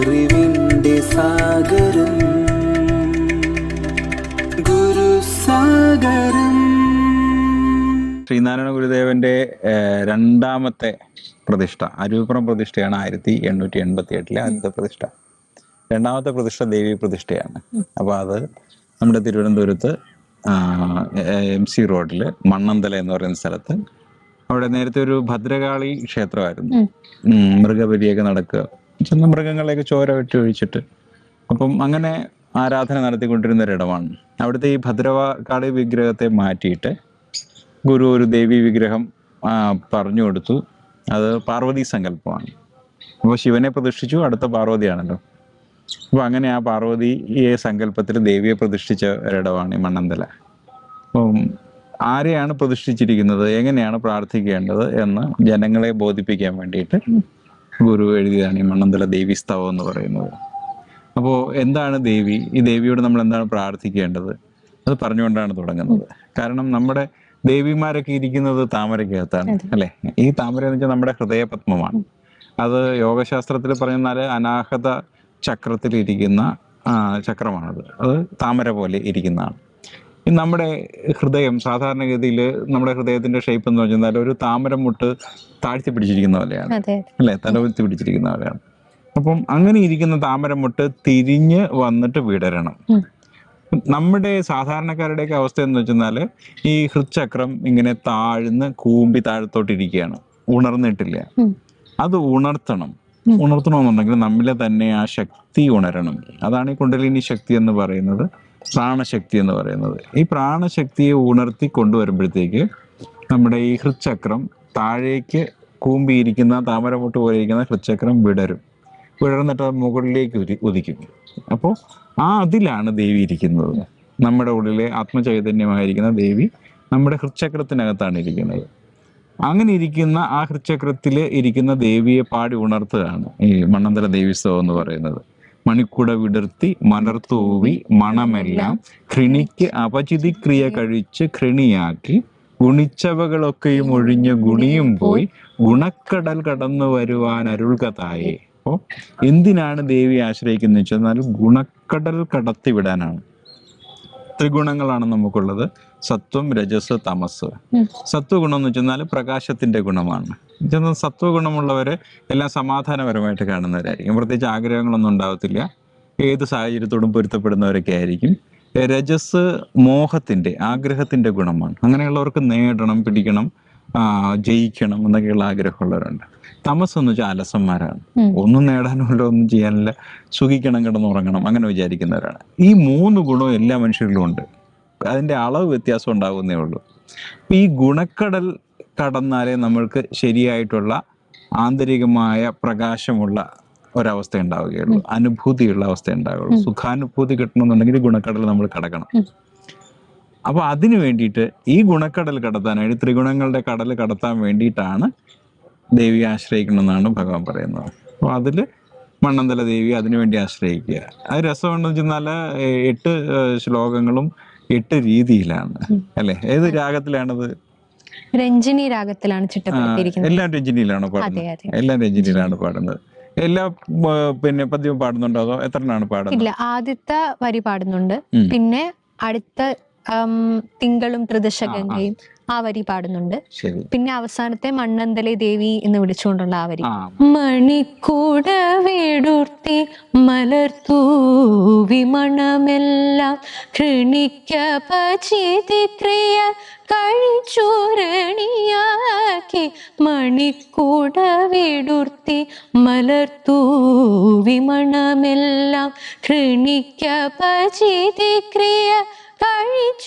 അറിവിന്റെ സാഗരം ഗുരുസാഗരം. ശ്രീനാരായണ ഗുരുദേവന്റെ രണ്ടാമത്തെ പ്രതിഷ്ഠ, അരൂപുരം പ്രതിഷ്ഠയാണ് 1888 ആദ്യത്തെ പ്രതിഷ്ഠ. രണ്ടാമത്തെ പ്രതിഷ്ഠ ദേവി പ്രതിഷ്ഠയാണ്. അപ്പോൾ അത് നമ്മുടെ തിരുവനന്തപുരത്ത് MC റോഡിൽ മണ്ണന്തല എന്ന് പറയുന്ന സ്ഥലത്ത്, അവിടെ നേരത്തെ ഒരു ഭദ്രകാളി ക്ഷേത്രമായിരുന്നു. മൃഗബലിയൊക്കെ നടക്കുക, ചെന്ന മൃഗങ്ങളെയൊക്കെ ചോര വെട്ടി ഒഴിച്ചിട്ട്, അപ്പം അങ്ങനെ ആരാധന നടത്തിക്കൊണ്ടിരുന്ന ഒരിടമാണ്. അവിടുത്തെ ഈ ഭദ്രകാളി വിഗ്രഹത്തെ മാറ്റിയിട്ട് ഗുരു ഒരു ദേവി വിഗ്രഹം പറഞ്ഞു കൊടുത്തു. അത് പാർവതി സങ്കല്പമാണ്. അപ്പോൾ ശിവനെ പ്രതിഷ്ഠിച്ചു, അടുത്ത പാർവതിയാണല്ലോ. അപ്പോൾ അങ്ങനെ ആ പാർവതിയെ സങ്കല്പത്തിൽ ദേവിയെ പ്രതിഷ്ഠിച്ച ഒരിടമാണ് ഈ മണ്ണന്തല. അപ്പം ആരെയാണ് പ്രതിഷ്ഠിച്ചിരിക്കുന്നത്, എങ്ങനെയാണ് പ്രാർത്ഥിക്കേണ്ടത് എന്ന് ജനങ്ങളെ ബോധിപ്പിക്കാൻ വേണ്ടിയിട്ട് ഗുരു എഴുതിയതാണ് ഈ മണ്ണന്തല ദേവീസ്തവം എന്ന് പറയുന്നത്. അപ്പോൾ എന്താണ് ദേവി, ഈ ദേവിയോട് നമ്മൾ എന്താണ് പ്രാർത്ഥിക്കേണ്ടത്, അത് പറഞ്ഞുകൊണ്ടാണ് തുടങ്ങുന്നത്. കാരണം നമ്മുടെ ദേവിമാരൊക്കെ ഇരിക്കുന്നത് താമരയ്ക്കകത്താണ്, അല്ലെ? ഈ താമര എന്ന് വെച്ചാൽ നമ്മുടെ ഹൃദയപത്മമാണ്. അത് യോഗശാസ്ത്രത്തിൽ പറഞ്ഞാൽ അനാഹത ചക്രത്തിലിരിക്കുന്ന ചക്രമാണത്. അത് താമര പോലെ ഇരിക്കുന്നതാണ്. നമ്മുടെ ഹൃദയം സാധാരണഗതിയിൽ, നമ്മുടെ ഹൃദയത്തിന്റെ ഷേപ്പ് എന്ന് പറഞ്ഞാൽ ഒരു താമരമുട്ട് താഴ്ത്തി പിടിച്ചിരിക്കുന്ന പോലെയാണ്, അല്ലെ? തലവെത്തി പിടിച്ചിരിക്കുന്ന പോലെയാണ്. അപ്പം അങ്ങനെ ഇരിക്കുന്ന താമരമുട്ട് തിരിഞ്ഞ് വന്നിട്ട് വിടരണം. നമ്മുടെ സാധാരണക്കാരുടെയൊക്കെ അവസ്ഥ എന്ന് വെച്ചാൽ ഈ ഹൃദചക്രം ഇങ്ങനെ താഴ്ന്ന് കൂമ്പി താഴത്തോട്ടിരിക്കുകയാണ്, ഉണർന്നിട്ടില്ല. അത് ഉണർത്തണമെന്നുണ്ടെങ്കിൽ നമ്മിലെ തന്നെ ആ ശക്തി ഉണരണം. അതാണ് ഈ കുണ്ടലിനി ശക്തി എന്ന് പറയുന്നത്, പ്രാണശക്തി എന്ന് പറയുന്നത്. ഈ പ്രാണശക്തിയെ ഉണർത്തി കൊണ്ടുവരുമ്പോഴത്തേക്ക് നമ്മുടെ ഈ ഹൃദചക്രം താഴേക്ക് കൂമ്പിയിരിക്കുന്ന താമരമുട്ട് പോലെ ഇരിക്കുന്ന ഹൃദചക്രം വിടർന്നിട്ട് അത് മുകളിലേക്ക് ഉദിക്കും. അപ്പോൾ അതിലാണ് ദേവി ഇരിക്കുന്നത്. നമ്മുടെ ഉള്ളിലെ ആത്മചൈതന്യമായിരിക്കുന്ന ദേവി നമ്മുടെ ഹൃദചക്രത്തിനകത്താണ് ഇരിക്കുന്നത്. അങ്ങനെ ഇരിക്കുന്ന ആ ഹൃദചക്രത്തിൽ ഇരിക്കുന്ന ദേവിയെ പാടി ഉണർത്തുകയാണ് ഈ മണ്ണന്തല ദേവീസ്തവം എന്ന് പറയുന്നത്. മണിക്കുട വിടർത്തി മലർത്തൂവി മണമെല്ലാം ഘൃണിക്ക് അപചിതിക്രിയ കഴിച്ച് ഘൃണിയാക്കി ഗുണിച്ചവകളൊക്കെയും ഒഴിഞ്ഞ് ഗുണിയും പോയി ഗുണക്കടൽ കടന്നു വരുവാൻ അരുൾകഥായേ. അപ്പോൾ എന്തിനാണ് ദേവി ആശ്രയിക്കുന്നത് വെച്ചാൽ ഗുണക്കടൽ കടത്തി വിടാനാണ്. ത്രിഗുണങ്ങളാണ് നമുക്കുള്ളത്, സത്വം, രജസ്, തമസ്. സത്വഗുണം എന്ന് വെച്ചാൽ പ്രകാശത്തിന്റെ ഗുണമാണ്. സത്വഗുണമുള്ളവരെ എല്ലാം സമാധാനപരമായിട്ട് കാണുന്നവരായിരിക്കും, പ്രത്യേകിച്ച് ആഗ്രഹങ്ങളൊന്നും ഉണ്ടാവത്തില്ല, ഏത് സാഹചര്യത്തോടും പൊരുത്തപ്പെടുന്നവരൊക്കെ ആയിരിക്കും. രജസ് മോഹത്തിന്റെ, ആഗ്രഹത്തിന്റെ ഗുണമാണ്. അങ്ങനെയുള്ളവർക്ക് നേടണം, പിടിക്കണം, ജയിക്കണം എന്നൊക്കെയുള്ള ആഗ്രഹമുള്ളവരുണ്ട്. തമസ് എന്ന് വെച്ചാൽ അലസന്മാരാണ്, ഒന്നും നേടാനുമില്ല, ഒന്നും ചെയ്യാനില്ല, സുഖിക്കണം, കിടന്നുറങ്ങണം, അങ്ങനെ വിചാരിക്കുന്നവരാണ്. ഈ 3 ഗുണവും എല്ലാ മനുഷ്യരിലും ഉണ്ട്. അതിന്റെ അളവ് വ്യത്യാസം ഉണ്ടാകുന്നേ ഉള്ളൂ. ഈ ഗുണക്കടൽ കടന്നാലേ നമ്മൾക്ക് ശരിയായിട്ടുള്ള ആന്തരികമായ പ്രകാശമുള്ള ഒരവസ്ഥ ഉണ്ടാവുകയുള്ളൂ, അനുഭൂതിയുള്ള അവസ്ഥ ഉണ്ടാവുകയുള്ളൂ. സുഖാനുഭൂതി കിട്ടണമെന്നുണ്ടെങ്കിൽ ഗുണക്കടൽ നമ്മൾ കടക്കണം. അപ്പൊ അതിനു വേണ്ടിയിട്ട് ഈ ഗുണക്കടൽ കടത്താനായിട്ട്, ത്രിഗുണങ്ങളുടെ കടൽ കടത്താൻ വേണ്ടിയിട്ടാണ് ദേവിയെ ആശ്രയിക്കണമെന്നാണ് ഭഗവാൻ പറയുന്നത്. അപ്പോൾ അതില് മണ്ണന്തല ദേവി അതിനുവേണ്ടി ആശ്രയിക്കുക. അത് രസമുണ്ടെന്ന് വെച്ചാൽ 8 ശ്ലോകങ്ങളും 8 രീതിയിലാണ്, അല്ലെ? ഏത് രാഗത്തിലാണത്? രഞ്ജിനി രാഗത്തിലാണ് ചിട്ടപ്പെടുത്തിയിരിക്കുന്നത്. എല്ലാം രഞ്ജിനിയിലാണ് പാടുന്നത്. എല്ലാം രഞ്ജിനിയിലാണ് പാടുന്നത്. എല്ലാ പിന്നെ പദ്യവും പാടുന്നുണ്ടോ, അതോ എത്രണ്ണാണ് പാടുന്നത്? ഇല്ല, ആദ്യത്തെ വരി പാടുന്നുണ്ട്, പിന്നെ അടുത്ത തിങ്കളും ത്രിദശഗംഗയും ആ വരി പാടുന്നുണ്ട്, പിന്നെ അവസാനത്തെ മണ്ണന്തലേ ദേവി എന്ന് വിളിച്ചുകൊണ്ടുള്ള ആ വരി. മണിക്കൂട വേടുർത്തി മലർത്തൂവി മണമെല്ലാം ഘൃണിക്കപചിതിക്രിയ കഴിച്ചൂരണിയാക്കി. മണിക്കൂട വേടുർത്തി മലർത്തൂവി മണമെല്ലാം ഘൃണിക്കപചിതിക്രിയ കഴിച്ചൂരണിയാക്കി.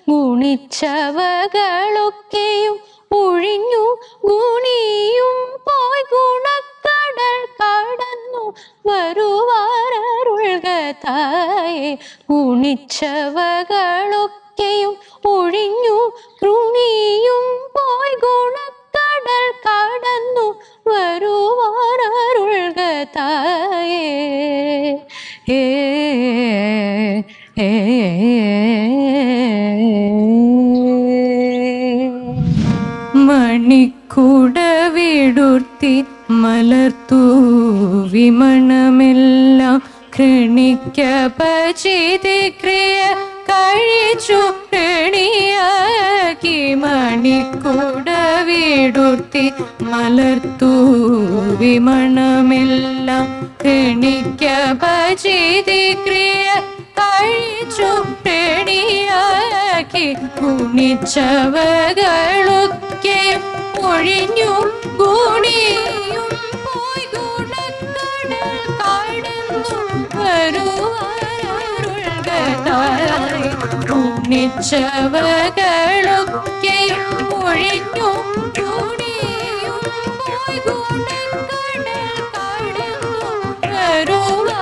ഗുണിച്ചവകളൊക്കെയും ഒഴിഞ്ഞു ഗുണിയും പോയി ഗുണക്കടൽ കടന്നു വരുവാരരുൾകഥായേ. ഗുണിച്ചവകളൊക്കെയും ഒഴിഞ്ഞു ഗുണിയും പോയി ഗുണക്കടൽ കടന്നു വരുവാരരുൾകഥായേ. മണിക്കുട വിടുർത്തി മലർത്തൂവി മണമെല്ലാം ഘൃണിക്കപചിതി ക്രിയ കഴിച്ചു ണിയാക്കി മണിക്കൂട വീടുത്തി മലർത്തൂവി മണമെല്ലാം ഘൃണിക്കപചിതി ക്രിയ കഴിച്ചു ണിയാക്കി ഗുണിച്ചവകളൊക്കെ ഒഴിഞ്ഞു ഗുണിയും പോയി ഗുണക്കടൽ കടന്നു വരുവാരുൾകതായി ഗുണിച്ചവകളൊക്കെ ഒഴിഞ്ഞു ഗുണിയും പോയി ഗുണക്കടൽ കടന്നു വരുവാരുൾകതായി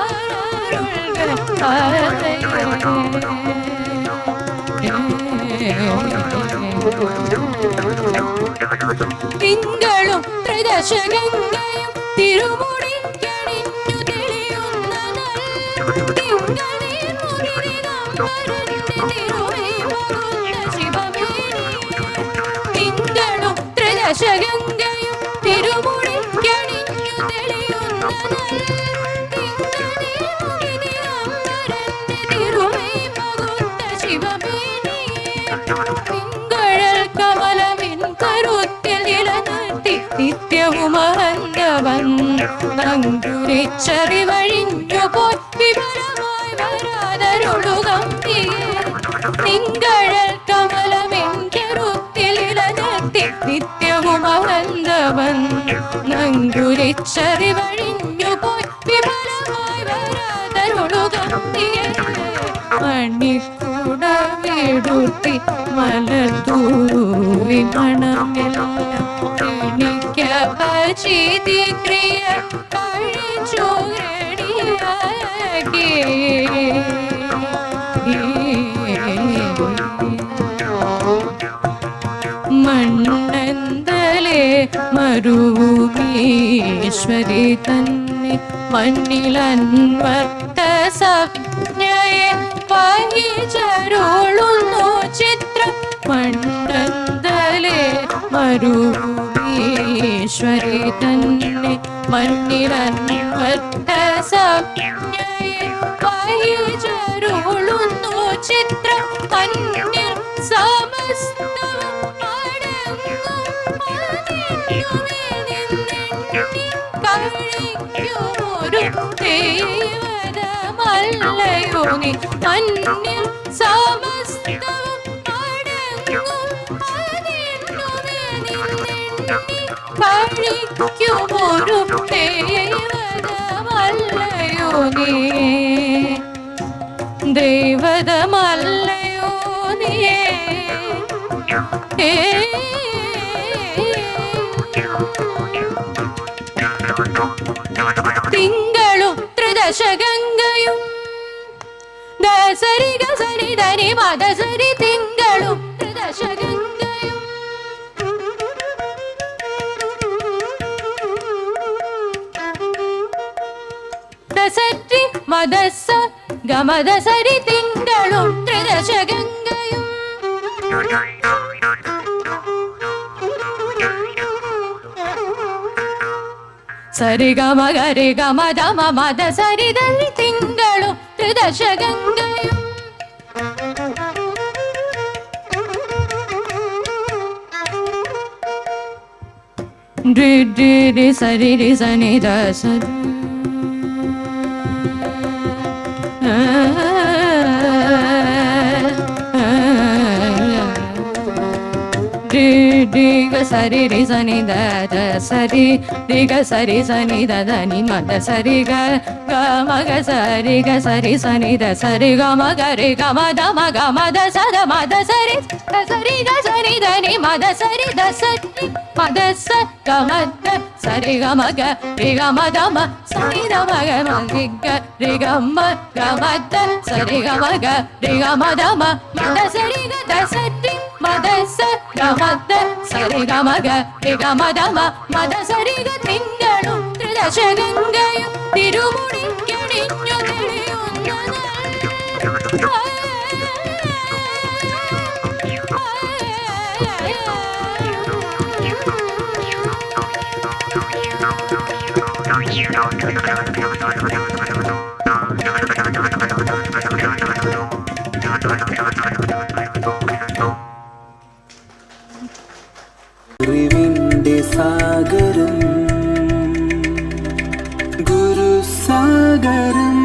തിങ്കളും ത്രിദശഗംഗയും തിരുമുടിക്കണിഞ്ഞു തെളിയുന്ന തിങ്കളും ത്രിദശഗംഗയും തിരുമുടിക്കണിഞ്ഞു തെളിയുന്ന നിത്യവുമഹന്തവൻ നങ്കുരിച്ചറിവഴിഞ്ഞു പോയി വിപുലമായി വരാതരുളുകം തിങ്കളൽ കമലമെങ്കരുത്തിൽ ഇലഞ്ഞെത്തി നിത്യവുമഹന്തവൻ നങ്കുരിച്ചറിവഴിഞ്ഞു പോയി വിപുലമായി വരാതരുളുകം മണിക്കൂട വീടുത്തി മലർത്തൂവി മണമെല്ലാം ണിക്കപചിതി ക്രിയ കഴിച്ചു ണിയാക്കി മണ്ണന്തലേ മരുഭൂമീശ്വരി തന്നെ മണ്ണിലൻവർത്ത സംജ്ഞയെ വഹിച്ചരുളുന്നു ചിത്രം മണ്ണന്തലേ മരുഭൂമീശ്വരി തന്നെ മണ്ണിലൻവർത്ത സംജ്ഞയെ വഹിച്ചരുളുന്നു ചിത്രം മണ്ണിൽ സമസ്തവും കഴിക്കുമൊരു ദേവതമല്ലയോ നീ മണ്ണിൽ സമസ്തവും കഴിക്കുമൊരു ദേവതമല്ലയോ നീ ദേവതമല്ലയോ നീ തിങ്കളും ത്രിദശഗംഗയും ദസരി ഗസരി ധനി മദസരി തിങ്കളും ത്രിദശഗംഗയും ദസരി മദസ ഗമദസരി തിങ്കളും ത്രിദശഗംഗയും സരി ഗമ ഗരി ഗമ ദമ മദ സരി ധനി തിങ്കളും ത്രിദശഗംഗയും രി രി രി സരി രി സനി ദ സരി രിഗ സരി രി സനി ദ സരി രിഗ സരി സനി ദ ധനി മദ സരി ഗ മഗ സരി ഗ സരി സനി ദ സരി ഗ മഗ രി ഗ മദ മഗ മദ സദ മദ സരി സരി ഗ സരി ധനി മദ സരി ദ സരി മദ സ ഗ മദ സരി ഗ മഗ രി ഗ മദ മ സരി ദ മഗ മഗ രി ഗ മ ഗ മദ സരി ഗ മഗ രി ഗ മദ മ മദ സരി ഗ ദ സരി മദ സ ഗ മദ സരി ഗ മഗ രി ഗ മദ മ മദ സരി ഗ തിങ്കളും ത്രിദശഗംഗയും തിരുമുടിക്കണിഞ്ഞു തെളിയുന്ന അറിവിന്റെ സാഗരം ഗുരുസാഗരം